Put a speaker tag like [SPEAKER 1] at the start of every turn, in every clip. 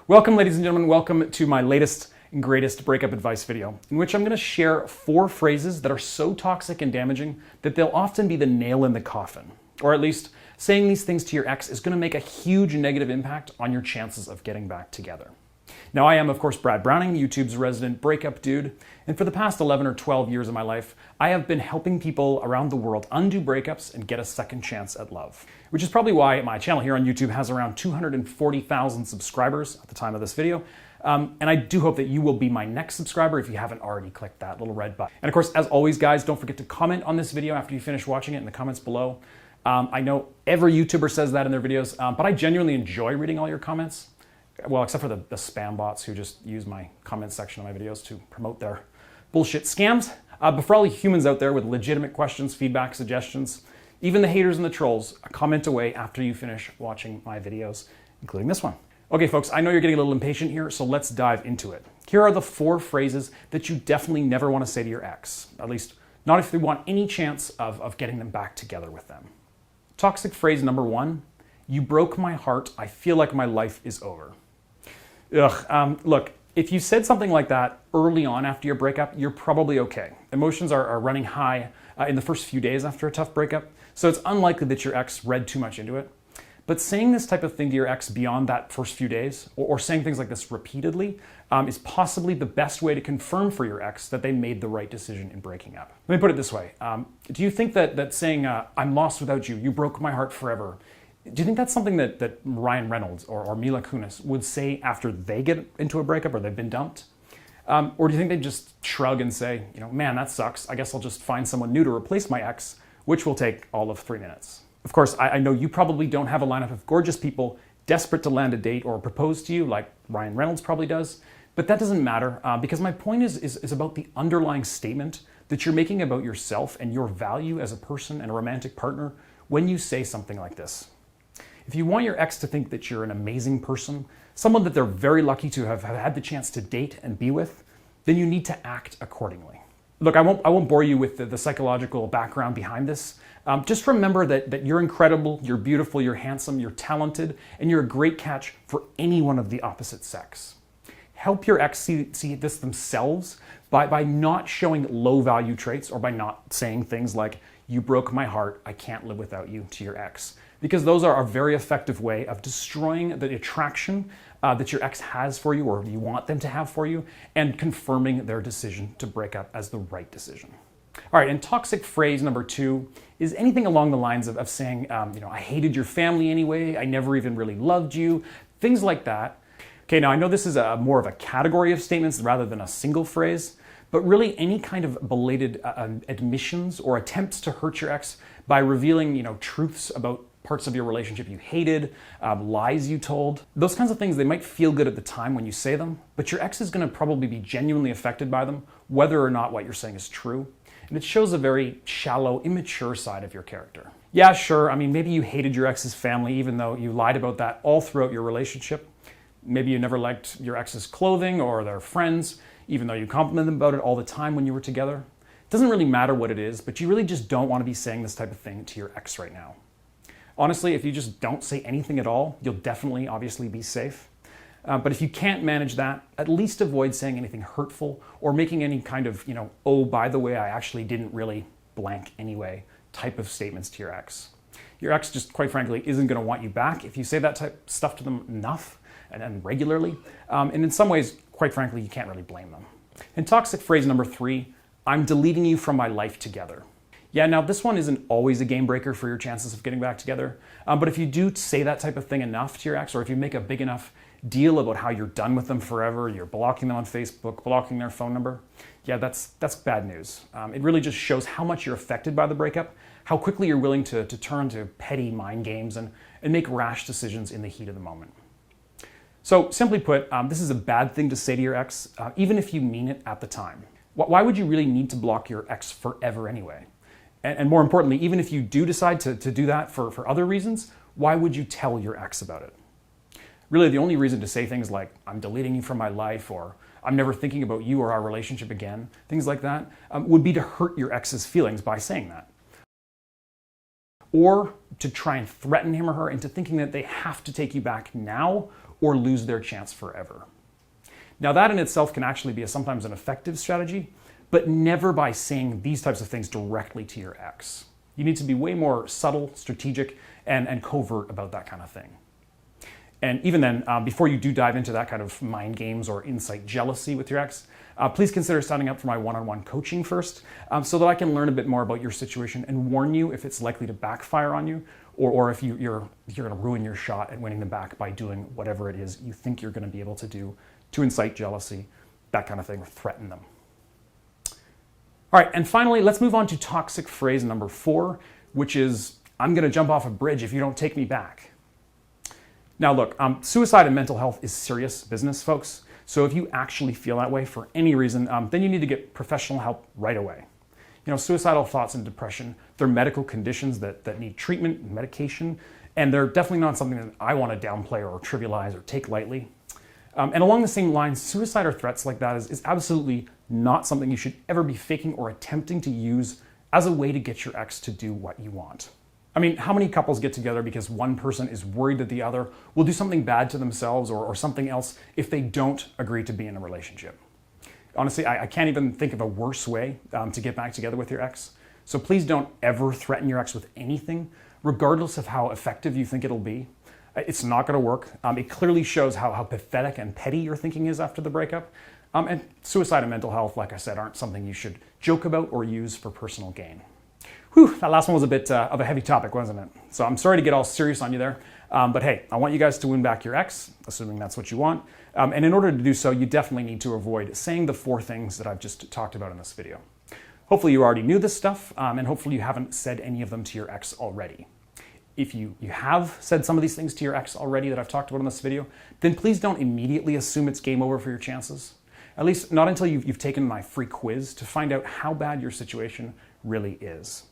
[SPEAKER 1] Welcome, ladies and gentlemen. Welcome to my latest and greatest breakup advice video, in which I'm going to share 4 phrases that are so toxic and damaging that they'll often be the nail in the coffin. Or at least, saying these things to your ex is going to make a huge negative impact on your chances of getting back together. Now, I am, of course, Brad Browning, YouTube's resident breakup dude, and for the past 11 or 12 years of my life, I have been helping people around the world undo breakups and get a second chance at love. Which is probably why my channel here on YouTube has around 240,000 subscribers at the time of this video, and I do hope that you will be my next subscriber if you haven't already clicked that little red button. And of course, as always, guys, don't forget to comment on this video after you finish watching it in the comments below. I know every YouTuber says that in their videos, but I genuinely enjoy reading all your comments. Well, except for the spam bots who just use my comment section of my videos to promote their bullshit scams. But for all you humans out there with legitimate questions, feedback, suggestions, even the haters and the trolls, comment away after you finish watching my videos, including this one. Okay, folks, I know you're getting a little impatient here, so let's dive into it. Here are the 4 phrases that you definitely never want to say to your ex, at least not if you want any chance of getting them back together with them. Toxic phrase number 1, you broke my heart, I feel like my life is over. Look, if you said something like that early on after your breakup, you're probably okay. Emotions are running high in the first few days after a tough breakup, so it's unlikely that your ex read too much into it. But saying this type of thing to your ex beyond that first few days, or saying things like this repeatedly, is possibly the best way to confirm for your ex that they made the right decision in breaking up. Let me put it this way. Do you think that saying, I'm lost without you, you broke my heart forever, do you think that's something that Ryan Reynolds or Mila Kunis would say after they get into a breakup or they've been dumped? Or do you think they'd just shrug and say, man, that sucks. I guess I'll just find someone new to replace my ex, which will take all of 3 minutes. Of course, I know you probably don't have a lineup of gorgeous people desperate to land a date or propose to you like Ryan Reynolds probably does, but that doesn't matter because my point is about the underlying statement that you're making about yourself and your value as a person and a romantic partner when you say something like this. If you want your ex to think that you're an amazing person, someone that they're very lucky to have had the chance to date and be with, then you need to act accordingly. Look, I won't bore you with the psychological background behind this. Just remember that you're incredible, you're beautiful, you're handsome, you're talented, and you're a great catch for anyone of the opposite sex. Help your ex see this themselves by not showing low-value traits or by not saying things like, you broke my heart, I can't live without you, to your ex. Because those are a very effective way of destroying the attraction that your ex has for you or you want them to have for you and confirming their decision to break up as the right decision. All right, and toxic phrase number 2 is anything along the lines of saying, I hated your family anyway, I never even really loved you, things like that. Okay, now I know this is more of a category of statements rather than a single phrase, but really any kind of belated admissions or attempts to hurt your ex by revealing, truths about parts of your relationship you hated, lies you told. Those kinds of things, they might feel good at the time when you say them, but your ex is going to probably be genuinely affected by them, whether or not what you're saying is true. And it shows a very shallow, immature side of your character. Yeah, sure, maybe you hated your ex's family even though you lied about that all throughout your relationship. Maybe you never liked your ex's clothing or their friends, even though you complimented them about it all the time when you were together. It doesn't really matter what it is, but you really just don't want to be saying this type of thing to your ex right now. Honestly, if you just don't say anything at all, you'll definitely, obviously, be safe. But if you can't manage that, at least avoid saying anything hurtful or making any kind of, oh, by the way, I actually didn't really blank anyway type of statements to your ex. Your ex just, quite frankly, isn't going to want you back if you say that type of stuff to them enough and regularly. And in some ways, quite frankly, you can't really blame them. And toxic phrase number 3, I'm deleting you from my life together. Yeah, now this one isn't always a game breaker for your chances of getting back together, but if you do say that type of thing enough to your ex, or if you make a big enough deal about how you're done with them forever, you're blocking them on Facebook, blocking their phone number, yeah, that's bad news. It really just shows how much you're affected by the breakup, how quickly you're willing to turn to petty mind games and make rash decisions in the heat of the moment. So simply put, this is a bad thing to say to your ex, even if you mean it at the time. Why would you really need to block your ex forever anyway? And more importantly, even if you do decide to do that for other reasons, why would you tell your ex about it? Really, the only reason to say things like, I'm deleting you from my life, or I'm never thinking about you or our relationship again, things like that, would be to hurt your ex's feelings by saying that. Or to try and threaten him or her into thinking that they have to take you back now, or lose their chance forever. Now that in itself can actually be sometimes an effective strategy, but never by saying these types of things directly to your ex. You need to be way more subtle, strategic, and covert about that kind of thing. And even then, before you do dive into that kind of mind games or insight jealousy with your ex, please consider signing up for my one-on-one coaching first, so that I can learn a bit more about your situation and warn you if it's likely to backfire on you, or if you're going to ruin your shot at winning them back by doing whatever it is you think you're going to be able to do to incite jealousy, that kind of thing, or threaten them. All right, and finally, let's move on to toxic phrase number 4, which is, I'm going to jump off a bridge if you don't take me back. Now look, suicide and mental health is serious business, folks. So if you actually feel that way for any reason, then you need to get professional help right away. You know, suicidal thoughts and depression, they're medical conditions that need treatment and medication, and they're definitely not something that I want to downplay or trivialize or take lightly. And along the same lines, suicide or threats like that is absolutely not something you should ever be faking or attempting to use as a way to get your ex to do what you want. I mean, how many couples get together because one person is worried that the other will do something bad to themselves or something else if they don't agree to be in a relationship? Honestly, I can't even think of a worse way to get back together with your ex. So please don't ever threaten your ex with anything, regardless of how effective you think it'll be. It's not going to work. It clearly shows how pathetic and petty your thinking is after the breakup. And suicide and mental health, like I said, aren't something you should joke about or use for personal gain. Whew, that last one was a bit of a heavy topic, wasn't it? So I'm sorry to get all serious on you there. But hey, I want you guys to win back your ex, assuming that's what you want. And in order to do so, you definitely need to avoid saying the 4 things that I've just talked about in this video. Hopefully you already knew this stuff, and hopefully you haven't said any of them to your ex already. If you have said some of these things to your ex already that I've talked about in this video, then please don't immediately assume it's game over for your chances. At least not until you've taken my free quiz to find out how bad your situation really is.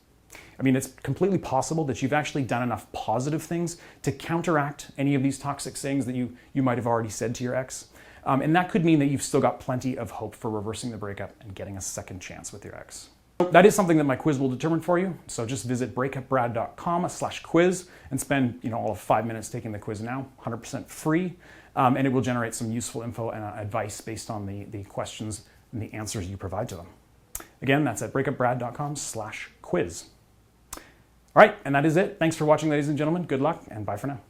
[SPEAKER 1] I mean, it's completely possible that you've actually done enough positive things to counteract any of these toxic sayings that you might have already said to your ex. And that could mean that you've still got plenty of hope for reversing the breakup and getting a second chance with your ex. That is something that my quiz will determine for you. So just visit breakupbrad.com/quiz and spend all of 5 minutes taking the quiz now, 100% free. And it will generate some useful info and advice based on the questions and the answers you provide to them. Again, that's at breakupbrad.com/quiz. All right, and that is it. Thanks for watching, ladies and gentlemen. Good luck, and bye for now.